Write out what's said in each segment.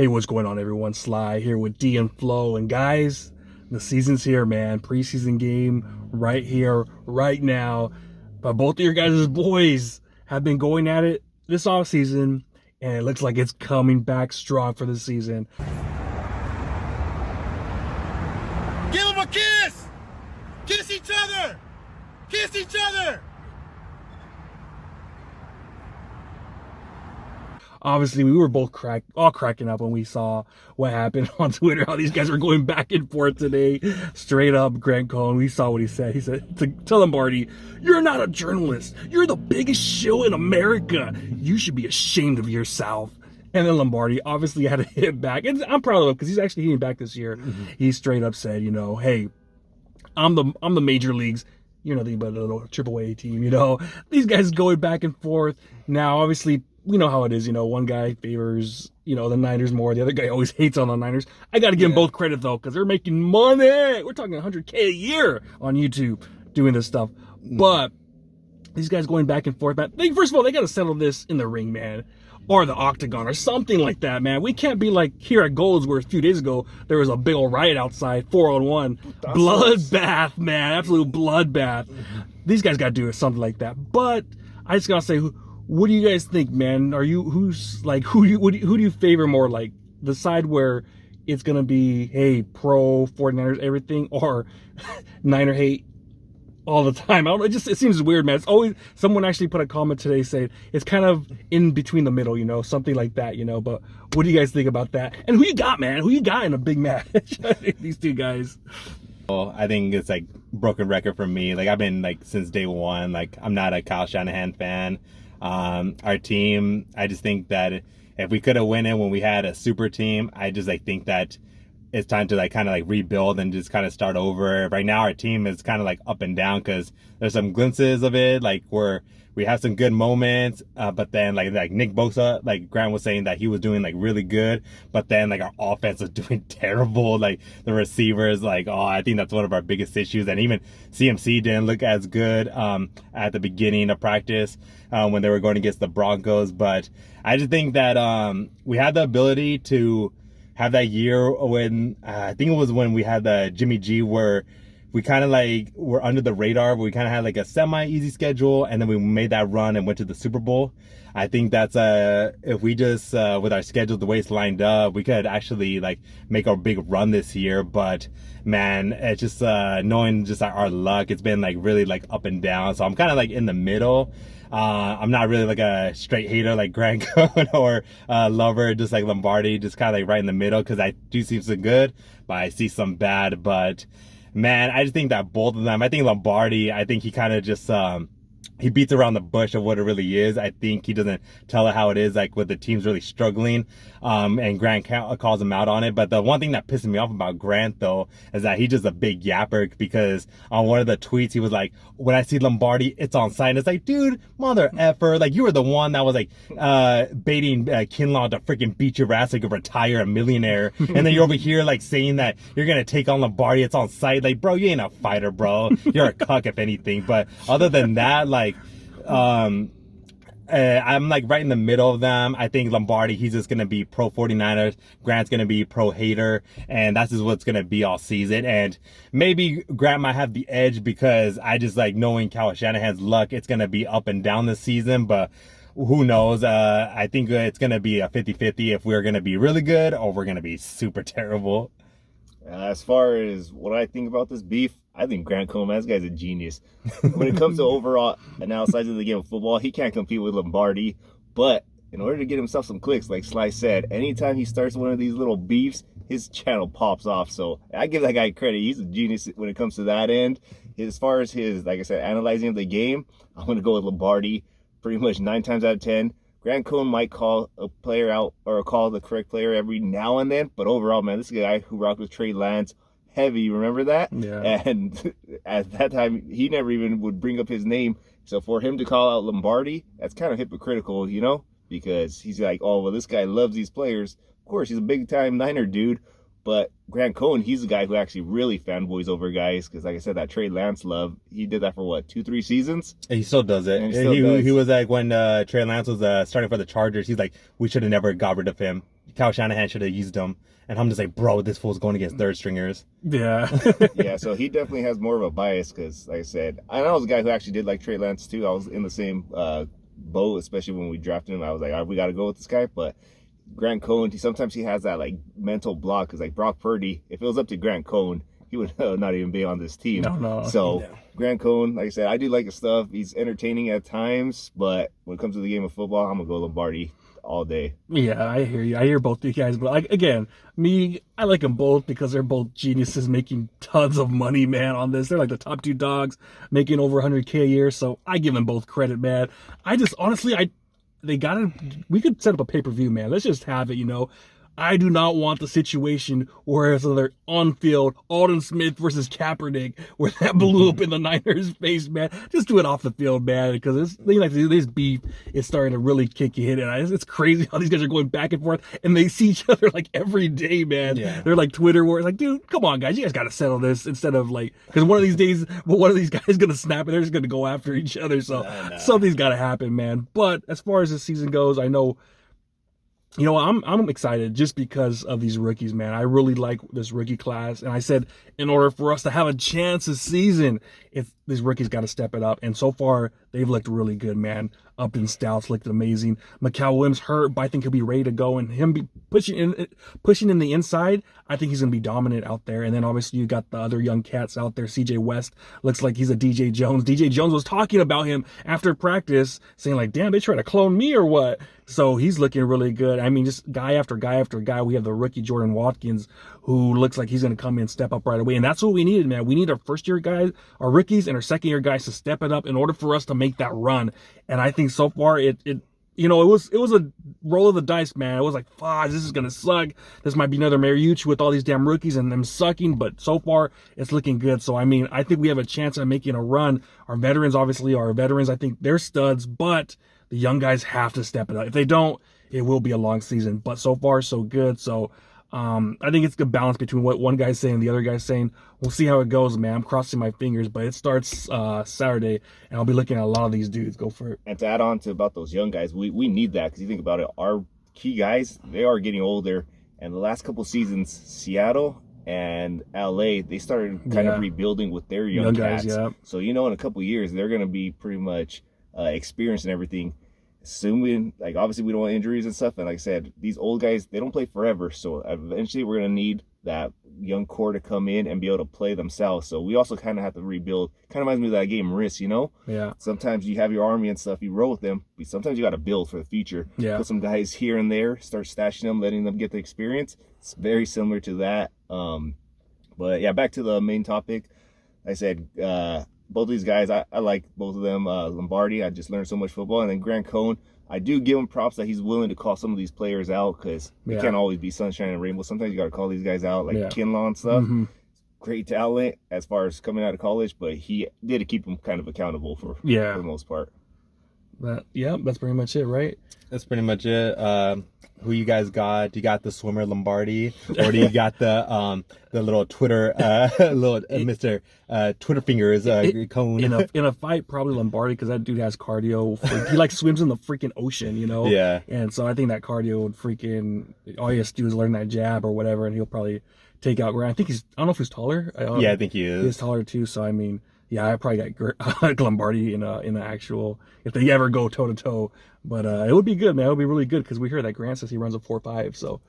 Hey, what's going on, everyone? Sly here with D and Flo. And guys, the season's here, man. Preseason game right here, right now. But both of your guys' boys have been going at it this offseason, and it looks like it's coming back strong for the season. Give them a kiss! Kiss each other! Kiss each other! Obviously, we were both all cracking up when we saw what happened on Twitter, how these guys were going back and forth today. Straight up, Grant Cohn, we saw what he said. He said to Lombardi, "You're not a journalist. You're the biggest show in America. You should be ashamed of yourself." And then Lombardi obviously had to hit back. And I'm proud of him because he's actually hitting back this year. Mm-hmm. He straight up said, hey, I'm the major leagues. You're nothing but a little AAA team, These guys going back and forth. Now, obviously, we know how it is, one guy favors, the Niners more. The other guy always hates on the Niners. I got to give them both credit, though, because they're making money. We're talking $100K a year on YouTube doing this stuff. But these guys going back and forth, man. First of all, they got to settle this in the ring, man, or the octagon or something like that, man. We can't be like here at Gold's where a few days ago there was a big old riot outside, 4-on-1. Bloodbath, man. Absolute bloodbath. These guys got to do something like that. But I just got to say, what do you guys think, man? Who do you favor more, like the side where it's gonna be, hey, pro 49ers everything, or Niner hate all the time? I don't know, it seems weird, man. It's always, someone actually put a comment today saying it's kind of in between the middle, something like that, but what do you guys think about that? And who you got, man? Who you got in a big match? These two guys. Well, I think it's like broken record for me. Like I've been since day one, I'm not a Kyle Shanahan fan. Our team, I just think that if we could have won it when we had a super team, I just think that it's time to kind of rebuild and just kind of start over. Right now, our team is kind of up and down because there's some glimpses of it, where we have some good moments, but then like Nick Bosa, Grant was saying that he was doing really good, but then our offense was doing terrible. The receivers, I think that's one of our biggest issues. And even CMC didn't look as good at the beginning of practice when they were going against the Broncos. But I just think that we had the ability to have that year when I think it was when we had the Jimmy G, where we kind of were under the radar. We kind of had a semi-easy schedule, and then we made that run and went to the Super Bowl. I think that's if we just with our schedule the way it's lined up, we could actually make our big run this year. But man, it's just knowing just our luck, it's been really up and down. So I'm kind of in the middle. I'm not really a straight hater like Grant Cohn or lover just like Lombardi, just kind of right in the middle, because I do see some good, but I see some bad. But man, I just think that both of them, I think Lombardi, I think he kind of just he beats around the bush of what it really is. I think he doesn't tell it how it is, when the team's really struggling, and Grant calls him out on it. But the one thing that pisses me off about Grant, though, is that he's just a big yapper, because on one of the tweets, he was like, when I see Lombardi, it's on site. And it's dude, mother effer, you were the one that was baiting Kinlaw to freaking beat your ass so you could retire a millionaire. And then you're over here saying that you're going to take on Lombardi, it's on site. Bro, you ain't a fighter, bro. You're a cuck, if anything. But other than that, I'm right in the middle of them. I think Lombardi, he's just going to be pro 49ers. Grant's going to be pro hater. And that's just what's going to be all season. And maybe Grant might have the edge because I just knowing Kyle Shanahan's luck, it's going to be up and down this season. But who knows? I think it's going to be a 50-50 if we're going to be really good or we're going to be super terrible. As far as what I think about this beef, I think Grant Cohn, this guy's a genius. When it comes to overall analysis of the game of football, he can't compete with Lombardi. But in order to get himself some clicks, like Sly said, anytime he starts one of these little beefs, his channel pops off. So I give that guy credit. He's a genius when it comes to that end. As far as his, like I said, analyzing of the game, I'm going to go with Lombardi pretty much 9 times out of 10. Grant Cohn might call a player out or call the correct player every now and then. But overall, man, this is a guy who rocked with Trey Lance heavy. Remember that? Yeah. And at that time, he never even would bring up his name. So for him to call out Lombardi, that's kind of hypocritical, because he's oh, well, this guy loves these players. Of course, he's a big-time Niner dude. But Grant Cohn, he's the guy who actually really fanboys over guys, because like I said, that Trey Lance love, he did that for what, 2-3 seasons? And he still does it. He was when Trey Lance was starting for the Chargers, he's we should have never got rid of him. Kyle Shanahan should have used him. And I'm just like, bro, this fool's going against third stringers. Yeah. Yeah, so he definitely has more of a bias because, like I said, I was a guy who actually did like Trey Lance too. I was in the same boat, especially when we drafted him. I was like, all right, we got to go with this guy. But Grant Cohn, sometimes he has that like mental block because like Brock Purdy, if it was up to Grant Cohn, he would not even be on this team. No. So Grant Cohn, like I said, I do like his stuff. He's entertaining at times, but when it comes to the game of football, I'm gonna go Lombardi all day. Yeah, I hear you. I hear both you guys, but like again, I like them both because they're both geniuses making tons of money, man. On this, they're like the top 2 dogs making over 100K a year. So I give them both credit, man. I just honestly, we could set up a pay-per-view, man. Let's just have it, I do not want the situation where it's another on-field Alden Smith versus Kaepernick where that blew up in the Niners' face, man. Just do it off the field, man, because this beef is starting to really kick you in. And it's crazy how these guys are going back and forth, and they see each other like every day, man. Yeah. They're like Twitter wars, like, dude, come on, guys, you guys got to settle this instead of like, because one of these days, one of these guys is gonna snap and they're just gonna go after each other. So something's got to happen, man. But as far as this season goes, I know. I'm excited just because of these rookies, man. I really like this rookie class. And I said, in order for us to have a chance this season, these rookies got to step it up. And so far, they've looked really good, man. Upton Stouts looked amazing. Mikal Williams hurt, but I think he'll be ready to go. And him be pushing in the inside, I think he's going to be dominant out there. And then obviously you got the other young cats out there. CJ West looks like he's a DJ Jones. DJ Jones was talking about him after practice, saying like, damn, they try to clone me or what? So he's looking really good. I mean, just guy after guy after guy. We have the rookie Jordan Watkins, who looks like he's going to come in and step up right away. And that's what we needed, man. We need our first-year guys, our rookies, and our second-year guys to step it up in order for us to make that run. And I think so far it was a roll of the dice, man. It was like, fuck, this is going to suck. This might be another Mariucci with all these damn rookies and them sucking. But so far, it's looking good. So, I mean, I think we have a chance at making a run. Our veterans, obviously, I think they're studs. But the young guys have to step it up. If they don't, it will be a long season. But so far, so good. So I think it's a good balance between what one guy's saying and the other guy's saying. We'll see how it goes, man. I'm crossing my fingers, but it starts Saturday, and I'll be looking at a lot of these dudes. Go for it. And to add on to about those young guys, we need that because you think about it, our key guys, they are getting older. And the last couple seasons, Seattle and LA, they started kind of rebuilding with their young cats. Guys, yeah. So, in a couple years, they're going to be pretty much experienced and everything. Assuming, like, obviously we don't want injuries and stuff. And like I said, these old guys, they don't play forever. So eventually we're going to need that young core to come in and be able to play themselves. So we also kind of have to rebuild. Kind of reminds me of that game Risk, Yeah. Sometimes you have your army and stuff, you roll with them. But sometimes you got to build for the future. Yeah. Put some guys here and there, start stashing them, letting them get the experience. It's very similar to that. But yeah, back to the main topic. Like I said, both of these guys, I like both of them. Lombardi, I just learned so much football. And then Grant Cohn, I do give him props that he's willing to call some of these players out because it can't always be sunshine and rainbow. Sometimes you got to call these guys out, like Kinlaw and stuff. Mm-hmm. Great talent as far as coming out of college, but he did keep him kind of accountable for the most part. That's pretty much it, right? That's pretty much it. Who you guys got? You got the swimmer Lombardi, or do you got the little Twitter Mr. Twitter fingers Cohn? In a fight, probably Lombardi because that dude has cardio. He like swims in the freaking ocean, Yeah. And so I think that cardio would freaking all he has to do is learn that jab or whatever, and he'll probably take out Grant. I don't know if he's taller. I think he is. He's taller too. So I mean. Yeah, I probably got Lombardi in an actual if they ever go toe to toe, but it would be good, man. It would be really good because we heard that Grant says he runs a 4.5, so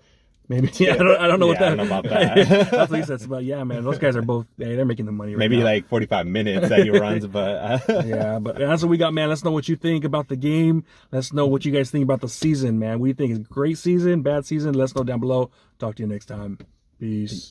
maybe I don't know what that. I don't know about that. That's what he says. But yeah, man, those guys are both. They're making the money. Maybe now. Like 45 minutes that he runs, but yeah, but that's what we got, man. Let's know what you think about the game. Let's know what you guys think about the season, man. What do you think is great season, bad season? Let's know down below. Talk to you next time. Peace.